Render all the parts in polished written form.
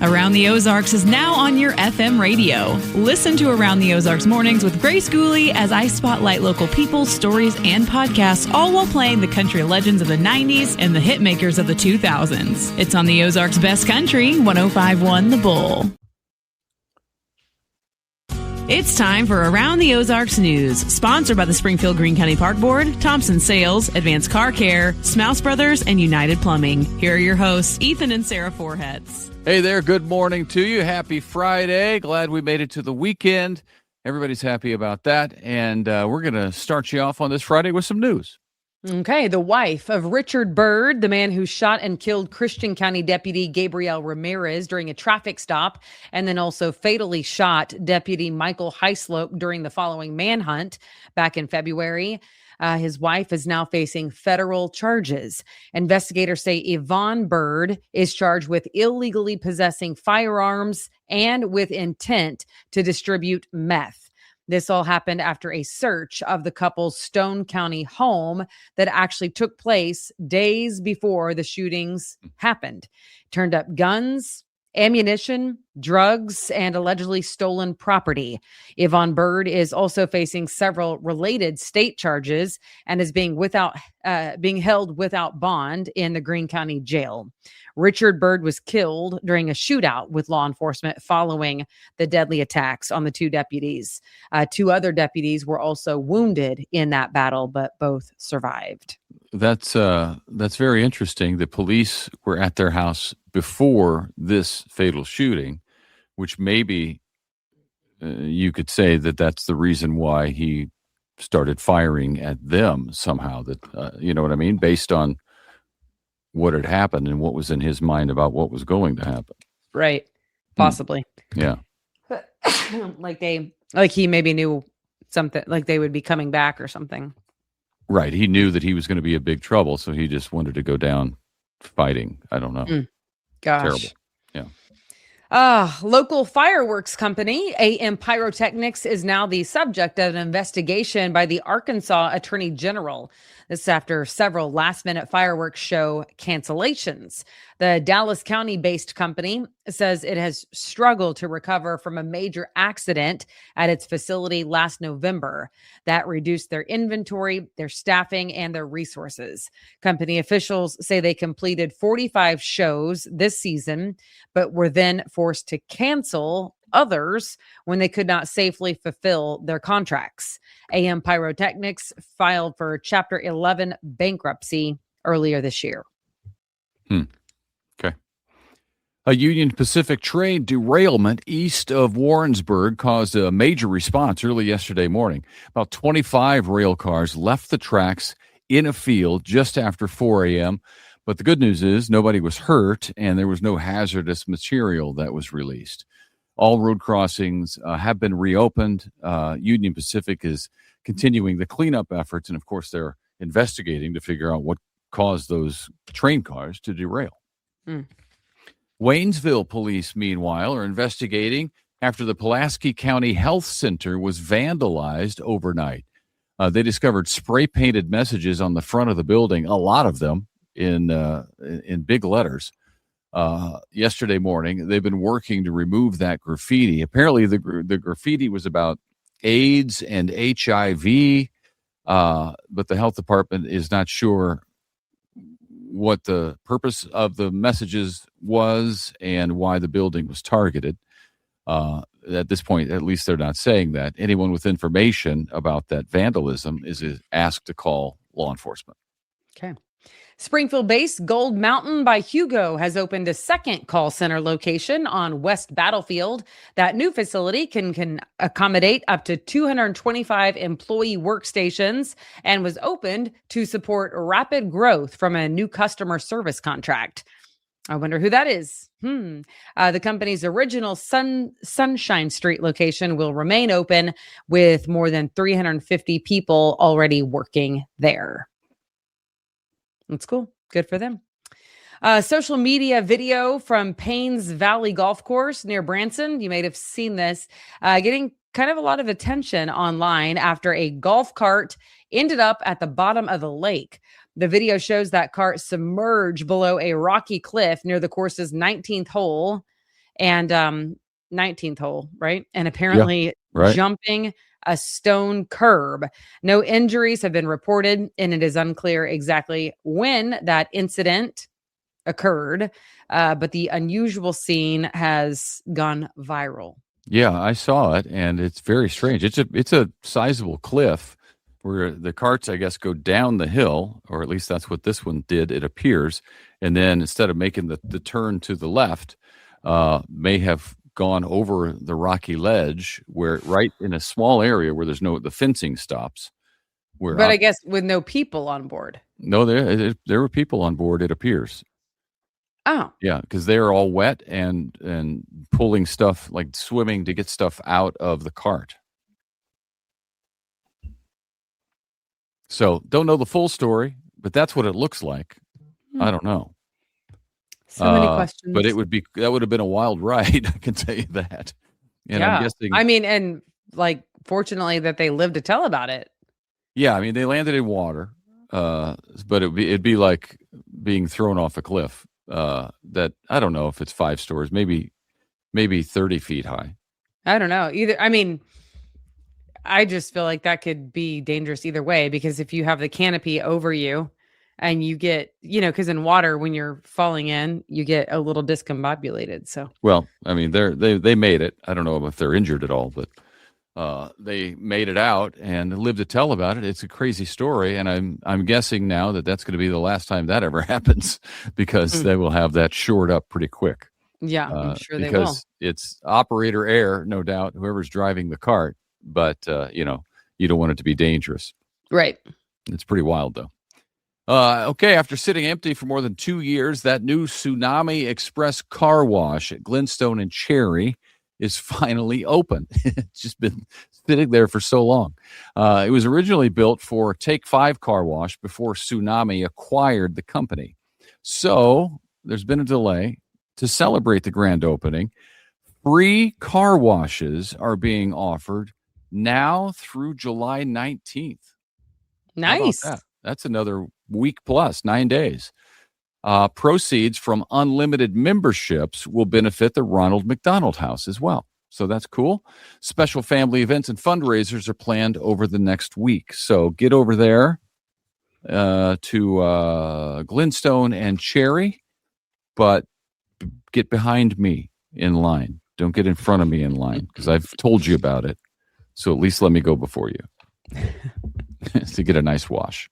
Around the Ozarks is now on your FM radio. Listen to Around the Ozarks mornings with Grace Gooley as I spotlight local people, stories, and podcasts, all while playing the country legends of the 90s and the hit makers of the 2000s. It's on the Ozarks' best country, 105.1 The Bull. It's time for Around the Ozarks News, sponsored by the Springfield Greene County Park Board, Thompson Sales, Advanced Car Care, Smouse Brothers, and United Plumbing. Here are your hosts, Ethan and Sarah Forhetz. Hey there, good morning to you. Happy Friday. Glad we made it to the weekend. Everybody's happy about that. And we're going to start you off on this Friday with some news. Okay, the wife of Richard Byrd, the man who shot and killed Christian County Deputy Gabriel Ramirez during a traffic stop, and then also fatally shot Deputy Michael Hyslop during the following manhunt back in February. His wife is now facing federal charges. Investigators say Yvonne Byrd is charged with illegally possessing firearms and with intent to distribute meth. This all happened after a search of the couple's Stone County home that actually took place days before the shootings happened. Turned up guns, ammunition, drugs, and allegedly stolen property. Yvonne Byrd is also facing several related state charges and is being held without bond in the Greene County Jail. Richard Byrd was killed during a shootout with law enforcement following the deadly attacks on the two deputies. Two other deputies were also wounded in that battle, but both survived. That's very interesting. The police were at their house before this fatal shooting, which maybe you could say that that's the reason why he started firing at them somehow. That you know what I mean, based on what had happened and what was in his mind about what was going to happen. Right. Possibly. Yeah. like he maybe knew something, like they would be coming back or something. Right. He knew that he was going to be a big trouble, so he just wanted to go down fighting. I don't know. Gosh. Terrible. Yeah. Local fireworks company AM Pyrotechnics is now the subject of an investigation by the Arkansas Attorney General. This after several last-minute fireworks show cancellations. The Dallas County-based company says it has struggled to recover from a major accident at its facility last November that reduced their inventory, their staffing, and their resources. Company officials say they completed 45 shows this season, but were then forced to cancel others when they could not safely fulfill their contracts. AM Pyrotechnics filed for Chapter 11 bankruptcy earlier this year. Okay. A Union Pacific train derailment east of Warrensburg caused a major response early yesterday morning. About 25 rail cars left the tracks in a field just after 4 a.m., but the good news is nobody was hurt and there was no hazardous material that was released. All road crossings have been reopened. Union Pacific is continuing the cleanup efforts, and of course, they're investigating to figure out what caused those train cars to derail. Waynesville police, meanwhile, are investigating after the Pulaski County Health Center was vandalized overnight. They discovered spray-painted messages on the front of the building, a lot of them in big letters. Yesterday morning, they've been working to remove that graffiti. Apparently, the graffiti was about AIDS and HIV, but the health department is not sure what the purpose of the messages was and why the building was targeted. At this point, at least they're not saying that. Anyone with information about that vandalism is asked to call law enforcement. Okay. Springfield-based Gold Mountain by Hugo has opened a second call center location on West Battlefield. That new facility can accommodate up to 225 employee workstations and was opened to support rapid growth from a new customer service contract. I wonder who that is. The company's original Sunshine Street location will remain open with more than 350 people already working there. That's cool. Good for them. Social media video from Paynes Valley Golf Course near Branson. You may have seen this getting kind of a lot of attention online after a golf cart ended up at the bottom of the lake. The video shows that cart submerged below a rocky cliff near the course's 19th hole. and 19th hole, right? And Yeah, apparently right. jumping a stone curb. No injuries have been reported, and it is unclear exactly when that incident occurred. But the unusual scene has gone viral. Yeah, I saw it, and it's very strange. It's a sizable cliff where the carts, I guess, go down the hill, or at least that's what this one did, it appears. And then instead of making the turn to the left, may have gone over the rocky ledge where right in a small area where the fencing stops. Where But I guess with no people on board. no, there were people on board, it appears. Oh, Yeah, because they're all wet and pulling stuff, like swimming to get stuff out of the cart. So don't know the full story, but that's what it looks like. I don't know. so many questions. But that would have been a wild ride, I can tell you that. And I'm guessing, I mean, and like, fortunately that they lived to tell about it. yeah, I mean they landed in water, but it'd be like being thrown off a cliff. That I don't know if it's 5 stories, maybe 30 feet high. I don't know either. I mean, I just feel like that could be dangerous either way, because if you have the canopy over you and you get, because in water, when you're falling in, you get a little discombobulated. So, Well, I mean they made it. I don't know if they're injured at all, but they made it out and lived to tell about it. It's a crazy story, and I'm guessing now that that's going to be the last time that ever happens, because they will have that shored up pretty quick. yeah, I'm sure they will. Because it's operator error, no doubt, whoever's driving the cart. But you don't want it to be dangerous. Right. It's pretty wild, though. Okay, after sitting empty for more than 2 years, that new Tsunami Express car wash at Glenstone and Cherry is finally open. It's just been sitting there for so long. It was originally built for Take 5 car wash before Tsunami acquired the company. So there's been a delay. To celebrate the grand opening, free car washes are being offered now through July 19th. How about Nice. that? That's another week plus, 9 days. Proceeds from unlimited memberships will benefit the Ronald McDonald House as well. So that's cool. Special family events and fundraisers are planned over the next week. So get over there to Glenstone and Cherry, but get behind me in line. Don't get in front of me in line, because I've told you about it. So at least let me go before you to get a nice wash.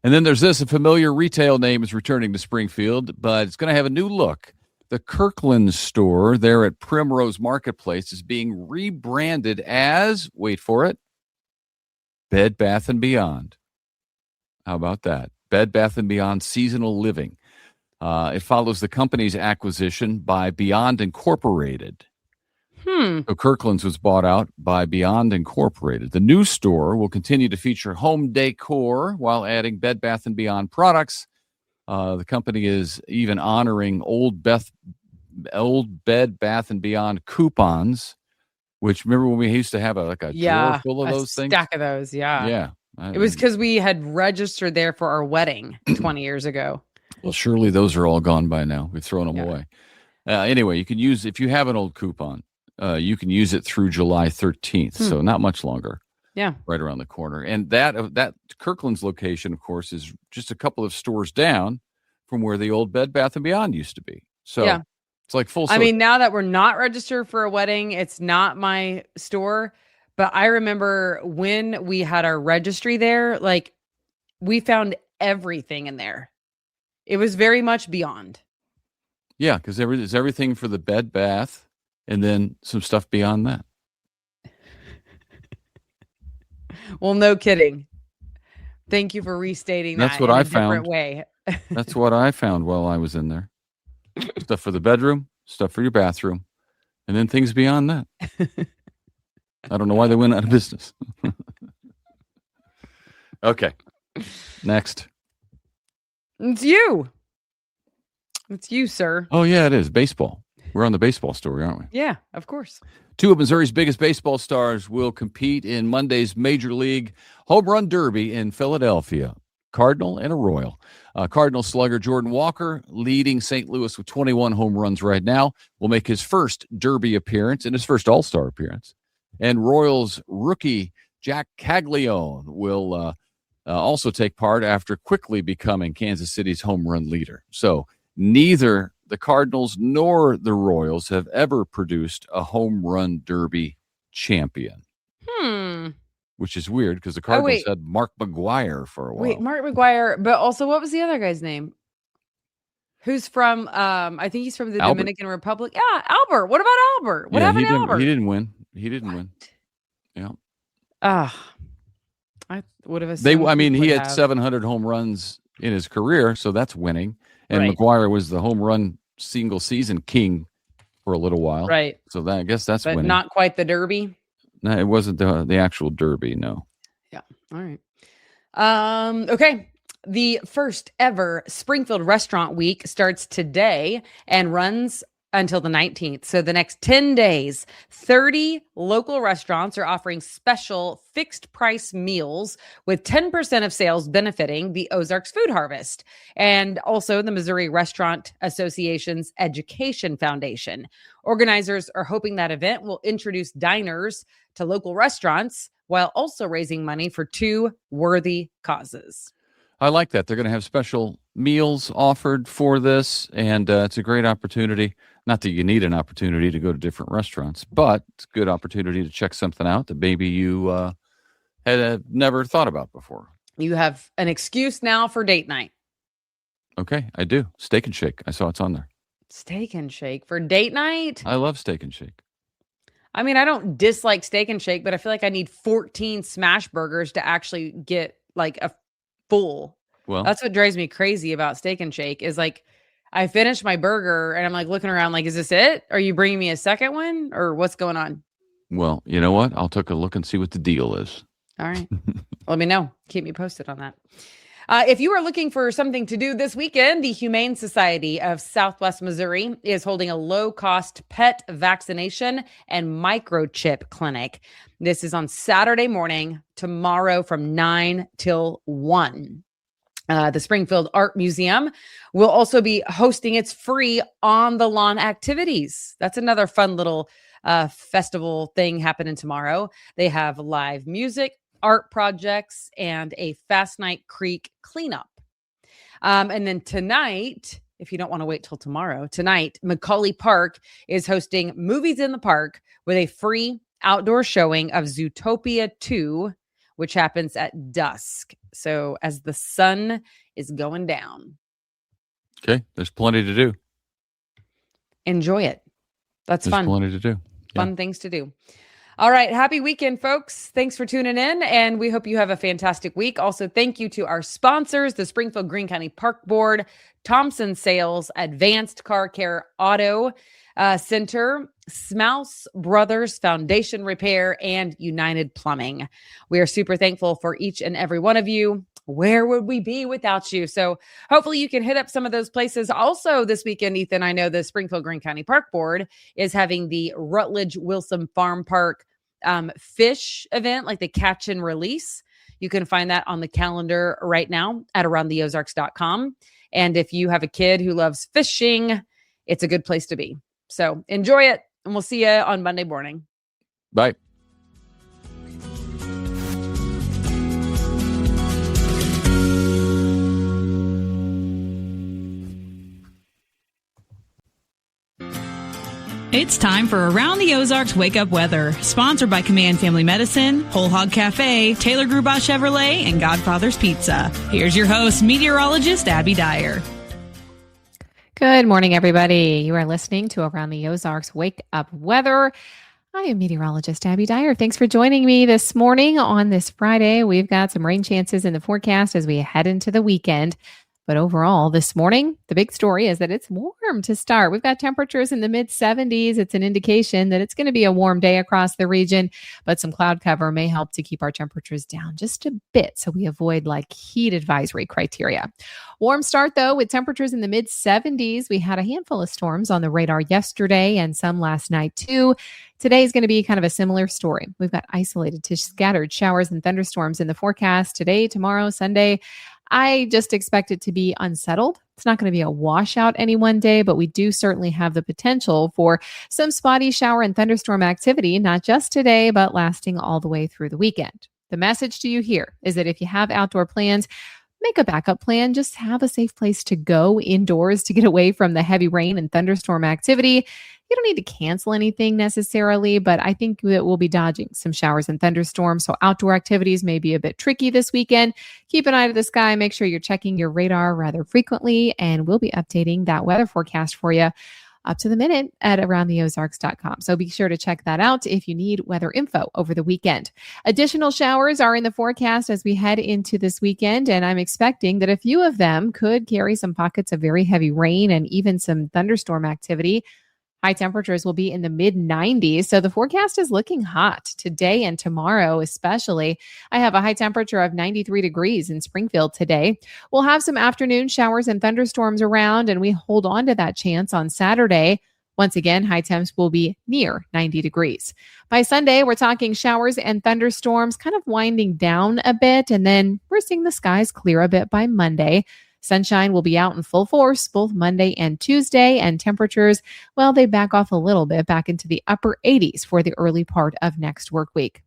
And then there's this. A familiar retail name is returning to Springfield, but it's going to have a new look. The Kirkland store there at Primrose Marketplace is being rebranded as, wait for it, Bed Bath & Beyond. How about that? Bed Bath & Beyond Seasonal Living. It follows the company's acquisition by Beyond Incorporated. So Kirkland's was bought out by Beyond Incorporated. The new store will continue to feature home decor while adding Bed Bath & Beyond products. The company is even honoring old Bed Bath & Beyond coupons, which, remember when we used to have a drawer full of those things? Stack of those, yeah. Yeah. It was because we had registered there for our wedding 20 years ago. Well, surely those are all gone by now. We've thrown them away. Anyway, you can use, if you have an old coupon, you can use it through July 13th. So not much longer. Yeah. Right around the corner. And that Kirkland's location, of course, is just a couple of stores down from where the old Bed Bath & Beyond used to be. So it's like full circle. I mean, now that we're not registered for a wedding, it's not my store. But I remember when we had our registry there, like, we found everything in there. It was very much Beyond. Yeah, because there's everything for the bed, bath, and then some stuff beyond that. Well, no kidding. Thank you for restating That's that what in I a different found. way. That's what I found while I was in there. Stuff for the bedroom, stuff for your bathroom, and then things beyond that. I don't know why they went out of business. Okay. Next. It's you. It's you, sir. Oh, yeah, it is. Baseball. We're on the baseball story, aren't we? Yeah, of course. Two of Missouri's biggest baseball stars will compete in Monday's Major League Home Run Derby in Philadelphia. Cardinal and a Royal. Cardinal slugger Jordan Walker, leading St. Louis with 21 home runs right now, will make his first Derby appearance and his first All-Star appearance. And Royals rookie Jack Caglione will also take part after quickly becoming Kansas City's home run leader. So neither the Cardinals nor the Royals have ever produced a home run derby champion. Which is weird because the Cardinals had Mark McGwire for a while. Wait, Mark McGwire, but also what was the other guy's name? Who's from, I think he's from the Dominican Republic. Yeah, Albert. What about Albert? What happened to Albert? He didn't win. Yeah. I would have assumed. He had 700 home runs in his career, so that's winning. And McGwire was the home run single season king for a little while. Right. So I guess that's winning. But not quite the Derby. No, it wasn't the actual Derby. No. Yeah. All right. Okay. The first ever Springfield Restaurant Week starts today and runs until the 19th. So the next 10 days, 30 local restaurants are offering special fixed price meals with 10% of sales benefiting the Ozarks Food Harvest and also the Missouri Restaurant Association's Education Foundation. Organizers are hoping that event will introduce diners to local restaurants while also raising money for two worthy causes. I like that. They're going to have special meals offered for this, and it's a great opportunity. Not that you need an opportunity to go to different restaurants, but it's a good opportunity to check something out that maybe you had never thought about before. You have an excuse now for date night. Okay, I do. Steak and Shake. I saw it's on there. Steak and Shake for date night? I love Steak and Shake. I mean, I don't dislike Steak and Shake, but I feel like I need 14 smash burgers to actually get like a full. Well, that's what drives me crazy about Steak and Shake is like, I finish my burger and I'm like looking around like, is this it? Are you bringing me a second one or what's going on? Well, you know what? I'll take a look and see what the deal is. All right. Let me know. Keep me posted on that. If you are looking for something to do this weekend, the Humane Society of Southwest Missouri is holding a low-cost pet vaccination and microchip clinic. This is on Saturday morning, tomorrow from 9 till 1. The Springfield Art Museum will also be hosting its free on-the-lawn activities. That's another fun little festival thing happening tomorrow. They have live music, art projects, and a Fast Night Creek cleanup. And then tonight, if you don't want to wait till tomorrow, tonight, Macaulay Park is hosting Movies in the Park with a free outdoor showing of Zootopia 2, which happens at dusk. So as the sun is going down. Okay, there's plenty to do. Enjoy it. There's fun. Plenty to do. Fun things to do. All right. Happy weekend, folks. Thanks for tuning in, and we hope you have a fantastic week. Also, thank you to our sponsors, the Springfield Greene County Park Board, Thompson Sales, Advanced Car Care Auto Center, Smouse Brothers Foundation Repair, and United Plumbing. We are super thankful for each and every one of you. Where would we be without you? So hopefully you can hit up some of those places. Also this weekend, Ethan, I know the Springfield Greene County Park Board is having the Rutledge Wilson Farm Park fish event, like the catch and release. You can find that on the calendar right now at aroundtheozarks.com. And if you have a kid who loves fishing, it's a good place to be. So enjoy it, and we'll see you on Monday morning. Bye. It's time for Around the Ozarks Wake Up Weather, sponsored by Command Family Medicine, Whole Hog Cafe, Taylor Grubaugh Chevrolet, and Godfather's Pizza. Here's your host, meteorologist Abby Dyer. Good morning, everybody. You are listening to Around the Ozarks Wake Up Weather. I am meteorologist Abby Dyer. Thanks for joining me this morning on this Friday. We've got some rain chances in the forecast as we head into the weekend. But overall, this morning, the big story is that it's warm to start. We've got temperatures in the mid-70s. It's an indication that it's going to be a warm day across the region, but some cloud cover may help to keep our temperatures down just a bit so we avoid like heat advisory criteria. Warm start, though, with temperatures in the mid-70s. We had a handful of storms on the radar yesterday and some last night, too. Today is going to be kind of a similar story. We've got isolated to scattered showers and thunderstorms in the forecast today, tomorrow, Sunday. I just expect it to be unsettled. It's not going to be a washout any one day, but we do certainly have the potential for some spotty shower and thunderstorm activity, not just today, but lasting all the way through the weekend. The message to you here is that if you have outdoor plans, make a backup plan. Just have a safe place to go indoors to get away from the heavy rain and thunderstorm activity. You don't need to cancel anything necessarily, but I think that we'll be dodging some showers and thunderstorms. So outdoor activities may be a bit tricky this weekend. Keep an eye to the sky. Make sure you're checking your radar rather frequently, and we'll be updating that weather forecast for you up to the minute at aroundtheozarks.com. So be sure to check that out if you need weather info over the weekend. Additional showers are in the forecast as we head into this weekend, and I'm expecting that a few of them could carry some pockets of very heavy rain and even some thunderstorm activity. High temperatures will be in the mid 90s. So the forecast is looking hot today and tomorrow, especially. I have a high temperature of 93 degrees in Springfield today. We'll have some afternoon showers and thunderstorms around, and we hold on to that chance on Saturday. Once again, high temps will be near 90 degrees. By Sunday, we're talking showers and thunderstorms kind of winding down a bit, and then we're seeing the skies clear a bit by Monday. Sunshine will be out in full force both Monday and Tuesday, and temperatures, well, they back off a little bit back into the upper 80s for the early part of next work week.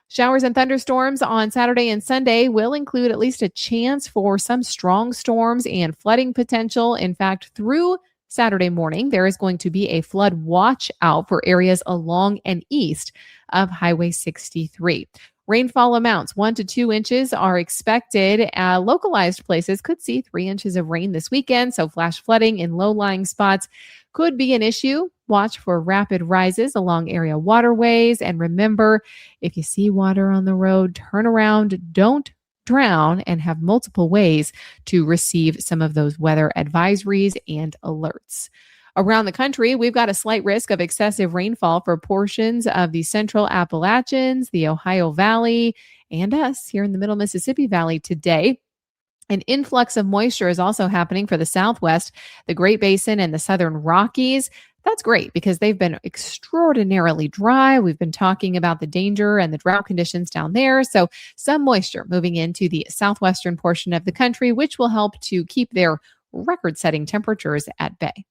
Showers and thunderstorms on Saturday and Sunday will include at least a chance for some strong storms and flooding potential. In fact, through Saturday morning, there is going to be a flood watch out for areas along and east of Highway 63. Rainfall amounts 1 to 2 inches are expected. Localized places could see 3 inches of rain this weekend, so flash flooding in low-lying spots could be an issue. Watch for rapid rises along area waterways. And remember, if you see water on the road, turn around, don't drown, and have multiple ways to receive some of those weather advisories and alerts. Around the country, we've got a slight risk of excessive rainfall for portions of the central Appalachians, the Ohio Valley, and us here in the middle Mississippi Valley today. An influx of moisture is also happening for the Southwest, the Great Basin, and the Southern Rockies. That's great because they've been extraordinarily dry. We've been talking about the danger and the drought conditions down there. So some moisture moving into the southwestern portion of the country, which will help to keep their record-setting temperatures at bay.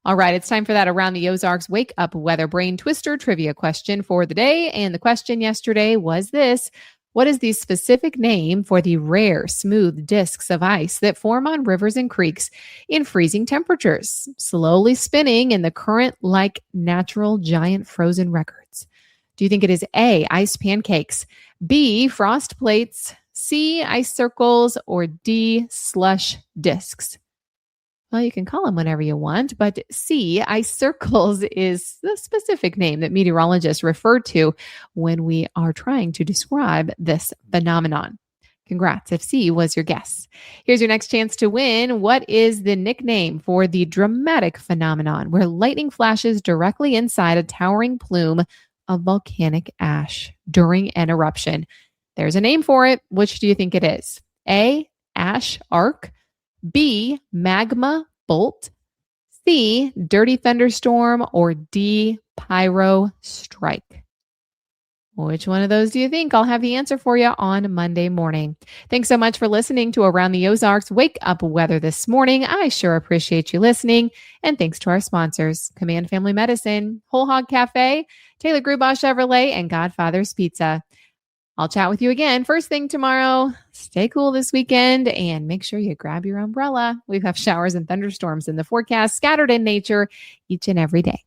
All right, it's time for that Around the Ozarks Wake Up Weather Brain Twister trivia question for the day. And the question yesterday was this: what is the specific name for the rare, smooth discs of ice that form on rivers and creeks in freezing temperatures, slowly spinning in the current like natural giant frozen records? Do you think it is A, ice pancakes, B, frost plates, C, ice circles, or D, slush discs? Well, you can call them whatever you want, but C, ice circles, is the specific name that meteorologists refer to when we are trying to describe this phenomenon. Congrats if C was your guess. Here's your next chance to win. What is the nickname for the dramatic phenomenon where lightning flashes directly inside a towering plume of volcanic ash during an eruption? There's a name for it. Which do you think it is? A, ash arc, B, magma bolt, C, dirty thunderstorm, or D, pyro strike? Which one of those do you think? I'll have the answer for you on Monday morning. Thanks so much for listening to Around the Ozarks Wake Up Weather this morning. I sure appreciate you listening. And thanks to our sponsors, Command Family Medicine, Whole Hog Cafe, Taylor Grubaugh Chevrolet, and Godfather's Pizza. I'll chat with you again first thing tomorrow. Stay cool this weekend and make sure you grab your umbrella. We have showers and thunderstorms in the forecast, scattered in nature each and every day.